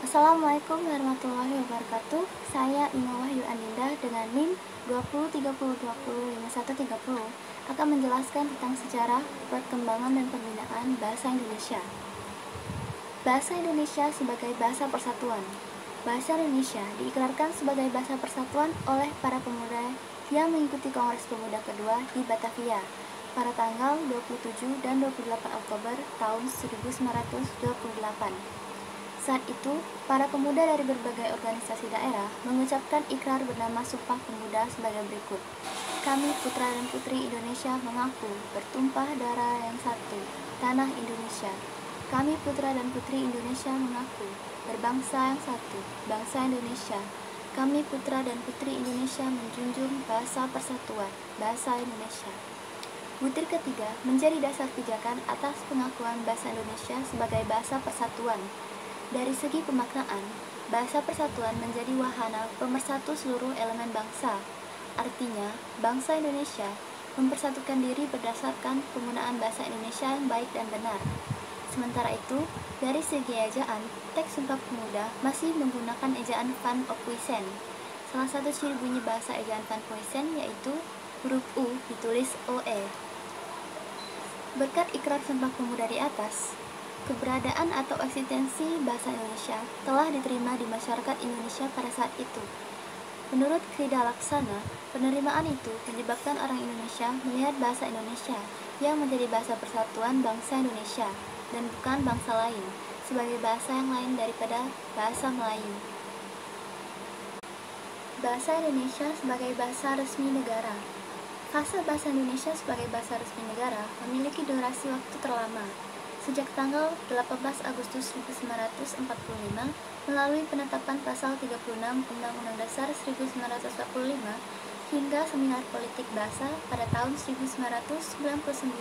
Assalamualaikum warahmatullahi wabarakatuh. Saya Ima Wahyu Andinda dengan NIM 2030205130 akan menjelaskan tentang sejarah, perkembangan dan pembinaan bahasa Indonesia. Bahasa Indonesia sebagai bahasa persatuan. Bahasa Indonesia diikrarkan sebagai bahasa persatuan oleh para pemuda yang mengikuti Kongres Pemuda kedua di Batavia pada tanggal 27 dan 28 Oktober tahun 1928. Saat itu, para pemuda dari berbagai organisasi daerah mengucapkan ikrar bernama Sumpah Pemuda sebagai berikut. Kami putra dan putri Indonesia mengaku bertumpah darah yang satu, tanah Indonesia. Kami putra dan putri Indonesia mengaku berbangsa yang satu, bangsa Indonesia. Kami putra dan putri Indonesia menjunjung bahasa persatuan, bahasa Indonesia. Butir ketiga menjadi dasar pijakan atas pengakuan bahasa Indonesia sebagai bahasa persatuan. Dari segi pemaknaan, bahasa persatuan menjadi wahana pemersatu seluruh elemen bangsa. Artinya, bangsa Indonesia mempersatukan diri berdasarkan penggunaan bahasa Indonesia yang baik dan benar. Sementara itu, dari segi ejaan, teks Sumpah Pemuda masih menggunakan ejaan Van Ophuijsen. Salah satu ciri bunyi bahasa ejaan Van Ophuijsen yaitu huruf U ditulis OE. Berkat ikrar Sumpah Pemuda di atas, keberadaan atau eksistensi bahasa Indonesia telah diterima di masyarakat Indonesia pada saat itu. Menurut Krida Laksana, penerimaan itu menyebabkan orang Indonesia melihat bahasa Indonesia yang menjadi bahasa persatuan bangsa Indonesia dan bukan bangsa lain sebagai bahasa yang lain daripada bahasa Melayu. Bahasa Indonesia sebagai bahasa resmi negara. Fase bahasa Indonesia sebagai bahasa resmi negara memiliki durasi waktu terlama, sejak tanggal 18 Agustus 1945 melalui penetapan pasal 36 Undang-Undang Dasar 1945 hingga Seminar Politik Bahasa pada tahun 1999.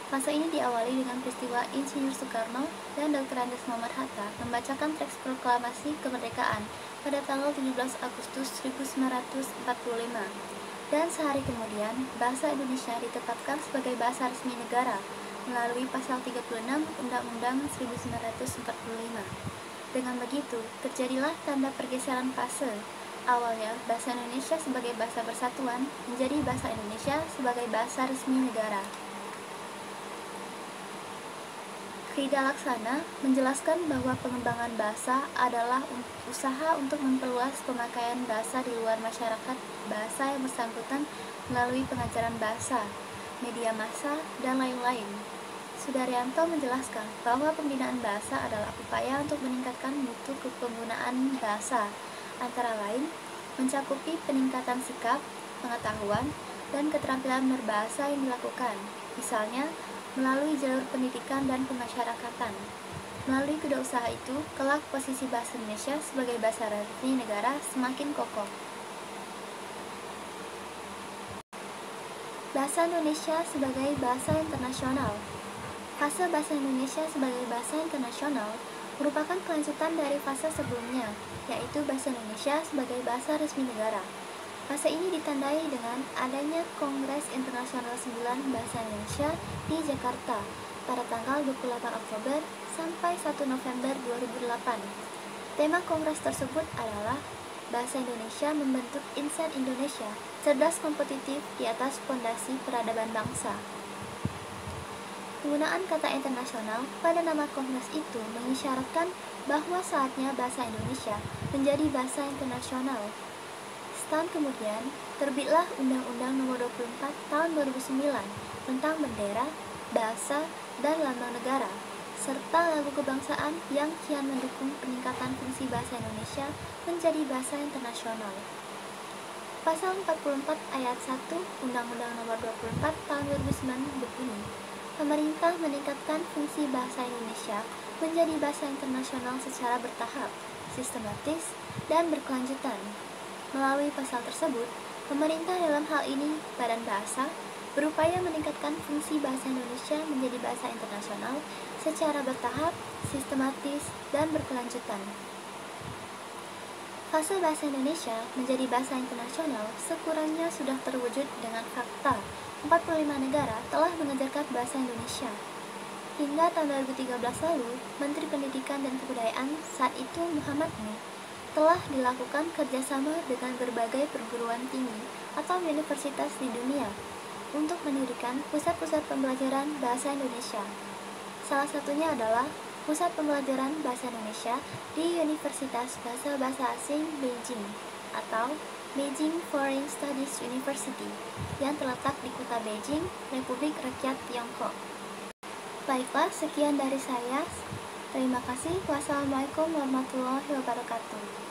Fase ini diawali dengan peristiwa Insinyur Soekarno dan Dr. Andes Muhammad Hatta membacakan teks proklamasi kemerdekaan pada tanggal 17 Agustus 1945. Dan sehari kemudian, bahasa Indonesia ditetapkan sebagai bahasa resmi negara melalui pasal 36 Undang-Undang 1945. Dengan begitu, terjadilah tanda pergeseran fase. Awalnya, bahasa Indonesia sebagai bahasa persatuan menjadi bahasa Indonesia sebagai bahasa resmi negara. Krida Laksana menjelaskan bahwa pengembangan bahasa adalah usaha untuk memperluas pemakaian bahasa di luar masyarakat bahasa yang bersangkutan melalui pengajaran bahasa, media massa, dan lain-lain. Sudaryanto menjelaskan bahwa pembinaan bahasa adalah upaya untuk meningkatkan mutu kepenggunaan bahasa, antara lain mencakupi peningkatan sikap, pengetahuan, dan keterampilan berbahasa yang dilakukan, misalnya melalui jalur pendidikan dan pemasyarakatan. Melalui kedua usaha itu, kelak posisi bahasa Indonesia sebagai bahasa resmi negara semakin kokoh. Bahasa Indonesia sebagai bahasa internasional. Fase bahasa Indonesia sebagai bahasa internasional merupakan kelanjutan dari fase sebelumnya, yaitu bahasa Indonesia sebagai bahasa resmi negara. Fase ini ditandai dengan adanya Kongres Internasional 9 Bahasa Indonesia di Jakarta pada tanggal 28 Oktober sampai 1 November 2008. Tema kongres tersebut adalah Bahasa Indonesia membentuk insan Indonesia, cerdas kompetitif di atas fondasi peradaban bangsa. Penggunaan kata internasional pada nama kongres itu mengisyaratkan bahwa saatnya bahasa Indonesia menjadi bahasa internasional. Setahun kemudian, terbitlah Undang-Undang Nomor 24 Tahun 2009 tentang bendera, bahasa, dan lambang negara, serta lagu kebangsaan yang kian mendukung peningkatan fungsi bahasa Indonesia menjadi bahasa internasional. Pasal 44 Ayat 1 Undang-Undang Nomor 24 Tahun 2009 berbunyi, pemerintah meningkatkan fungsi bahasa Indonesia menjadi bahasa internasional secara bertahap, sistematis, dan berkelanjutan. Melalui pasal tersebut, pemerintah dalam hal ini Badan Bahasa berupaya meningkatkan fungsi bahasa Indonesia menjadi bahasa internasional secara bertahap, sistematis, dan berkelanjutan. Fase bahasa Indonesia menjadi bahasa internasional sekurangnya sudah terwujud dengan fakta 45 negara telah mengajarkan bahasa Indonesia. Hingga tahun 2013 lalu, Menteri Pendidikan dan Kebudayaan saat itu Muhammad Nur telah dilakukan kerjasama dengan berbagai perguruan tinggi atau universitas di dunia untuk mendirikan pusat-pusat pembelajaran bahasa Indonesia. Salah satunya adalah Pusat Pembelajaran Bahasa Indonesia di Universitas Bahasa-Bahasa Asing Beijing atau Beijing Foreign Studies University yang terletak di kota Beijing, Republik Rakyat Tiongkok. Baiklah, sekian dari saya. Terima kasih. Wassalamualaikum warahmatullahi wabarakatuh.